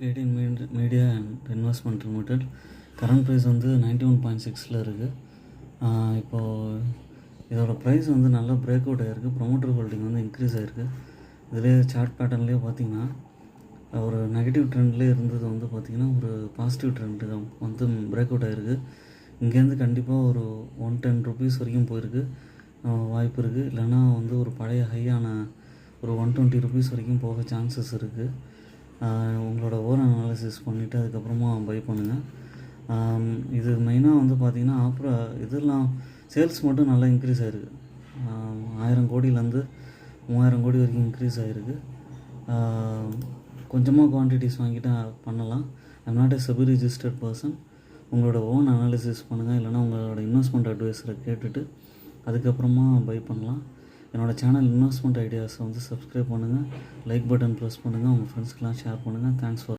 Spark 18 Media and Investment Limited current price வந்து 91.6 இருக்குது. இப்போது இதோட ப்ரைஸ் வந்து நல்லா பிரேக் அவுட் ஆகிருக்கு. ப்ரொமோட்டர் ஹோல்டிங் வந்து இன்க்ரீஸ் ஆகிருக்கு. இதிலே சார்ட் பேட்டர்ன்லேயே பார்த்திங்கன்னா ஒரு நெகட்டிவ் ட்ரெண்ட்லேயே இருந்தது வந்து பார்த்திங்கன்னா ஒரு பாசிட்டிவ் ட்ரெண்டு வந்து பிரேக் அவுட் ஆகிருக்கு. இங்கேருந்து கண்டிப்பாக ஒரு 110 rupees வரைக்கும் போயிருக்கு வாய்ப்பு இருக்குது. இல்லைனா வந்து ஒரு பழைய ஹையான ஒரு 120 rupees வரைக்கும் போக சான்சஸ் இருக்குது. உங்களோட ஓன் அனாலிசிஸ் பண்ணிவிட்டு அதுக்கப்புறமா பை பண்ணுங்கள். இது மெயினாக வந்து பார்த்திங்கன்னா அப்புறம் இதெல்லாம் சேல்ஸ் மட்டும் நல்லா இன்க்ரீஸ் ஆகிருக்கு. 1000 கோடியிலேருந்து 3000 கோடி வரைக்கும் இன்க்ரீஸ் ஆகிருக்கு. கொஞ்சமாக குவான்டிட்டிஸ் வாங்கிட்டு பண்ணலாம். I'm not a SEBI registered person. உங்களோட ஓன் அனாலிசிஸ் பண்ணுங்கள். இல்லைனா உங்களோட இன்வெஸ்ட்மெண்ட் அட்வைஸரை கேட்டுட்டு அதுக்கப்புறமா பை பண்ணலாம். என்னோடய சேனல் இன்வெஸ்ட்மெண்ட் ஐடியாஸை வந்து சப்ஸ்கிரைப் பண்ணுங்கள், லைக் பட்டன் ப்ரெஸ் பண்ணுங்கள், உங்கள் ஃப்ரெண்ட்ஸ்க்கெலாம் ஷேர் பண்ணுங்கள். Thanks for